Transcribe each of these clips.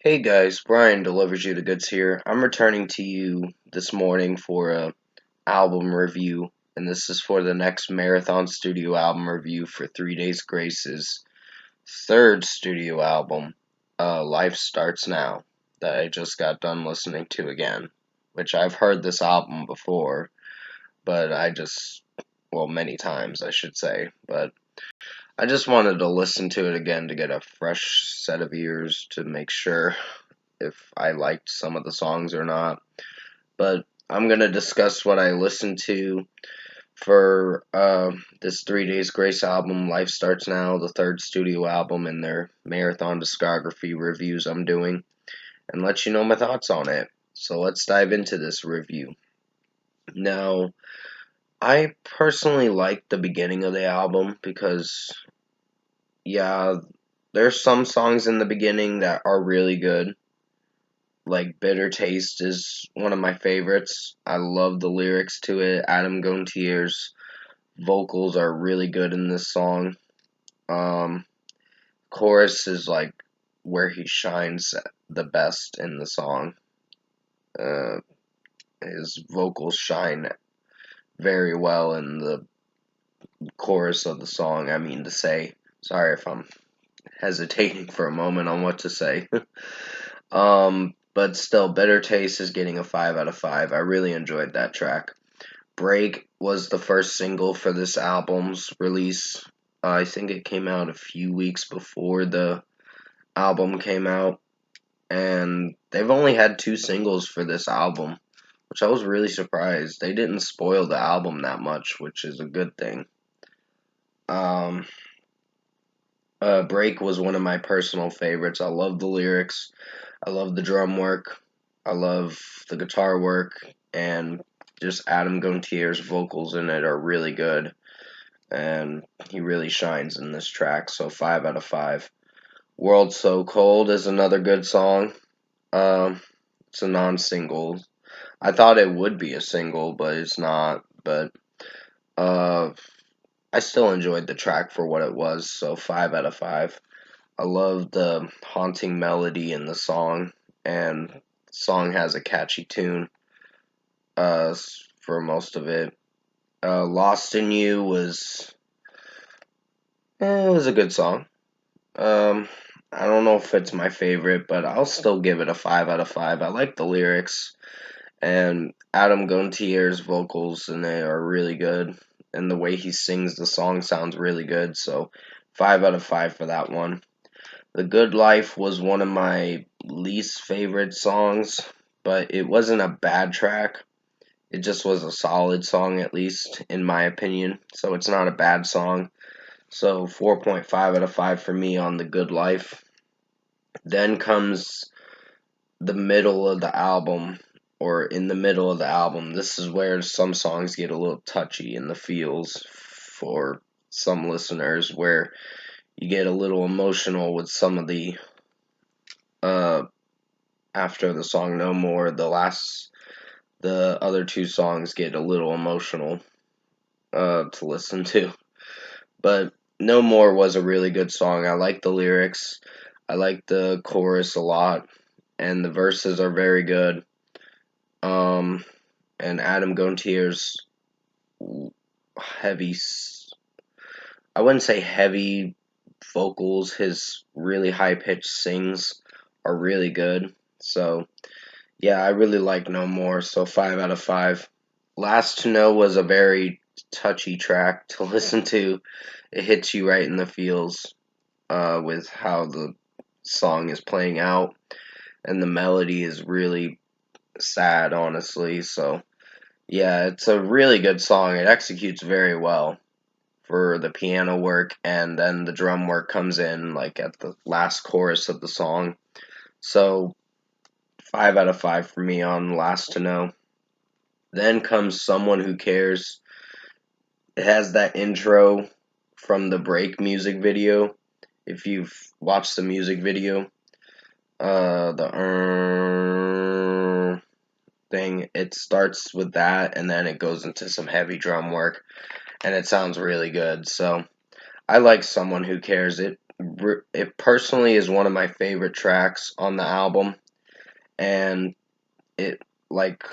Hey guys, Brian delivers you the goods here. I'm returning to you this morning for a album review, and this is for the next Marathon Studio album review for 3 Days Grace's third studio album, Life Starts Now, that I just got done listening to again, which I've heard this album before, but many times I should say, but I just wanted to listen to it again to get a fresh set of ears to make sure if I liked some of the songs or not. But I'm going to discuss what I listened to for this 3 Days Grace album, Life Starts Now, the third studio album, and their marathon discography reviews I'm doing, and let you know my thoughts on it. So let's dive into this review. Now, I personally like the beginning of the album because, yeah, there's some songs in the beginning that are really good. Like Bitter Taste is one of my favorites. I love the lyrics to it. Adam Gontier's vocals are really good in this song. Um, Chorus is like where he shines the best in the song. Uh, his vocals shine very well in the chorus of the song. I mean to say. Sorry if I'm hesitating for a moment on what to say. But still, Bitter Taste is getting a 5 out of 5. I really enjoyed that track. Break was the first single for this album's release. I think it came out a few weeks before the album came out. And they've only had two singles for this album, which I was really surprised. They didn't spoil the album that much, which is a good thing. Um, Break was one of my personal favorites. I love the lyrics. I love the drum work. I love the guitar work. And just Adam Gontier's vocals in it are really good. And he really shines in this track, so 5 out of 5. World So Cold is another good song. It's a non-single. I thought it would be a single, but it's not. But uh, I still enjoyed the track for what it was, so 5 out of 5. I love the haunting melody in the song, and the song has a catchy tune uh, for most of it. Lost in You was a good song. Um, I don't know if it's my favorite, but I'll still give it a 5 out of 5. I like the lyrics, and Adam Gontier's vocals in it are really good, and the way he sings the song sounds really good, so 5 out of 5 for that one. The Good Life was one of my least favorite songs, but it wasn't a bad track. It just was a solid song, at least, in my opinion, so it's not a bad song. So 4.5 out of 5 for me on The Good Life. Then comes the middle of the album, or in the middle of the album. This is where some songs get a little touchy in the feels for some listeners, where you get a little emotional with some of the uh after the song No More, the other two songs get a little emotional to listen to. But No More was a really good song. I like the lyrics. I like the chorus a lot, and the verses are very good. Um, and Adam Gontier's heavy, I wouldn't say heavy vocals, his really high pitched sings are really good. So, yeah, I really like No More, so 5 out of 5. Last to Know was a very touchy track to listen to. It hits you right in the feels with how the song is playing out, and the melody is really sad, honestly. So, yeah, it's a really good song. It executes very well for the piano work, and then the drum work comes in like at the last chorus of the song. So, 5 out of 5 for me on Last to Know. Then comes Someone Who Cares. It has that intro from the Break music video. If you've watched the music video, the thing, it starts with that, and then it goes into some heavy drum work, and it sounds really good. So I like Someone Who Cares. it personally is one of my favorite tracks on the album, and it like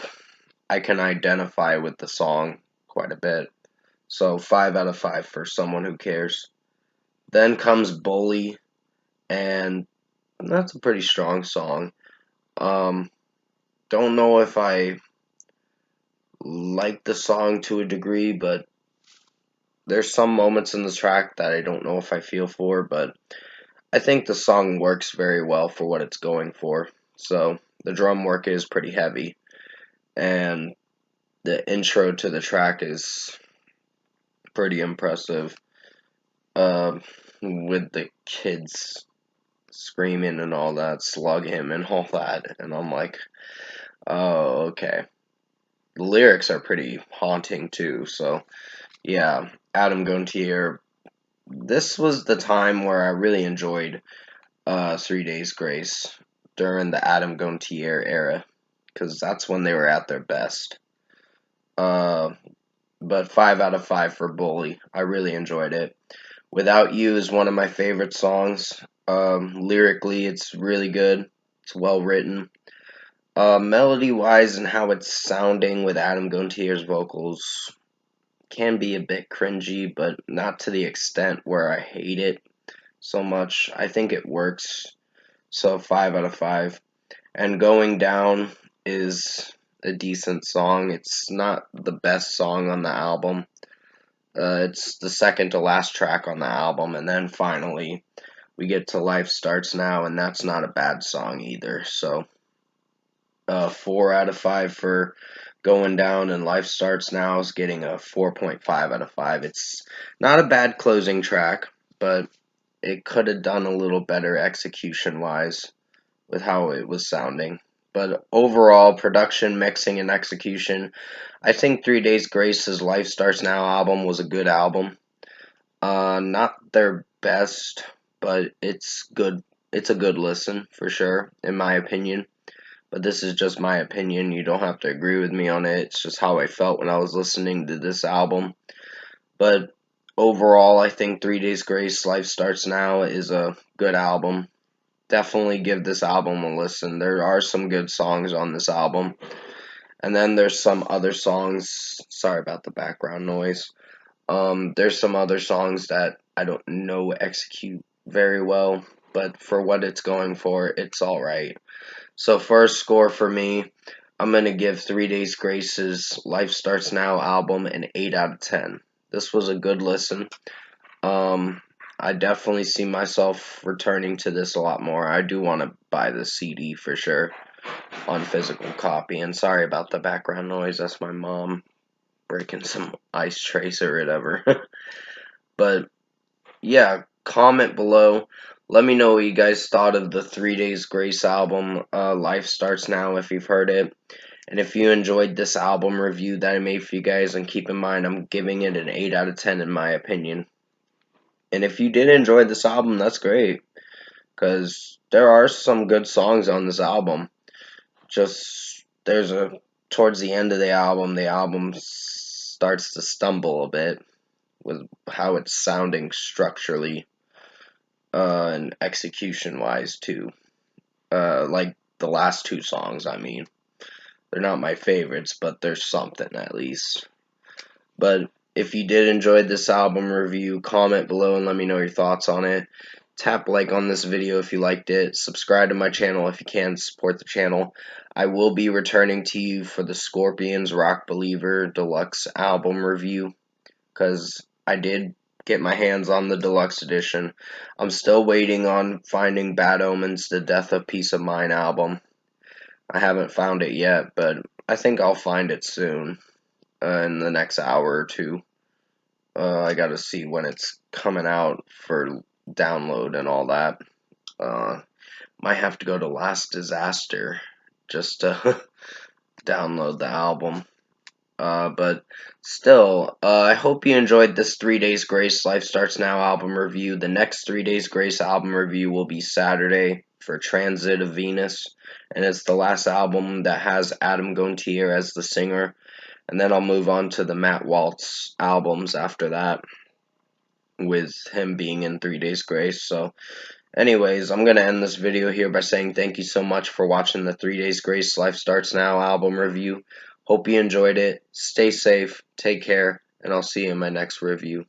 I can identify with the song quite a bit. So 5 out of 5 for someone who cares. Then comes Bully, and that's a pretty strong song. Um, don't know if I like the song to a degree, but there's some moments in the track that I don't know if I feel for, but I think the song works very well for what it's going for. So the drum work is pretty heavy, and the intro to the track is pretty impressive. With the kids screaming and all that, slug him and all that, and I'm like, oh, okay. The lyrics are pretty haunting too, so yeah, Adam Gontier. This was the time where I really enjoyed 3 Days Grace during the Adam Gontier era, because that's when they were at their best. Uh, but 5 out of 5 for Bully. I really enjoyed it. Without You is one of my favorite songs. Lyrically, it's really good. It's well written. Melody wise and how it's sounding with Adam Gontier's vocals can be a bit cringy, but not to the extent where I hate it so much. I think it works. So 5 out of 5. And Going Down is a decent song. It's not the best song on the album. It's the second to last track on the album, and then finally we get to Life Starts Now, and that's not a bad song either. So 4 out of 5 for Going Down, and Life Starts Now is getting a 4.5 out of 5. It's not a bad closing track, but it could have done a little better execution wise with how it was sounding. But overall, production, mixing, and execution, I think 3 Days Grace's Life Starts Now album was a good album. Not their best, but it's good. It's a good listen for sure, in my opinion. But this is just my opinion. You don't have to agree with me on it. It's just how I felt when I was listening to this album. But overall, I think 3 Days Grace Life Starts Now is a good album. Definitely give this album a listen. There are some good songs on this album. And then there's some other songs. Sorry about the background noise. There's some other songs that I don't know execute very well, but for what it's going for, it's alright. So first score for me, I'm gonna give 3 Days Grace's Life Starts Now album an 8 out of 10. This was a good listen. Um, I definitely see myself returning to this a lot more. I do want to buy the CD for sure on physical copy. And sorry about the background noise. That's my mom breaking some ice trays or whatever. But yeah, comment below. Let me know what you guys thought of the 3 Days Grace album, Life Starts Now, if you've heard it. And if you enjoyed this album review that I made for you guys, and keep in mind I'm giving it an 8 out of 10 in my opinion. And if you did enjoy this album, that's great, because there are some good songs on this album. Just towards the end of the album starts to stumble a bit with how it's sounding structurally and execution wise too. Like the last two songs, I mean, they're not my favorites, but there's something at least. But if you did enjoy this album review, comment below and let me know your thoughts on it. Tap like on this video if you liked it. Subscribe to my channel if you can. Support the channel. I will be returning to you for the Scorpions Rock Believer Deluxe album review, because I did get my hands on the deluxe edition. I'm still waiting on finding Bad Omens, The Death of Peace of Mind album. I haven't found it yet, but I think I'll find it soon, in the next hour or two. I gotta see when it's coming out for download and all that. Might have to go to Last Disaster just to download the album. But still, I hope you enjoyed this 3 Days Grace Life Starts Now album review. The next 3 Days Grace album review will be Saturday for Transit of Venus, and it's the last album that has Adam Gontier as the singer, and then I'll move on to the Matt Waltz albums after that. with him being in 3 Days Grace. So anyways, I'm going to end this video here by saying thank you so much for watching the 3 Days Grace Life Starts Now album review. Hope you enjoyed it. Stay safe, take care, and I'll see you in my next review.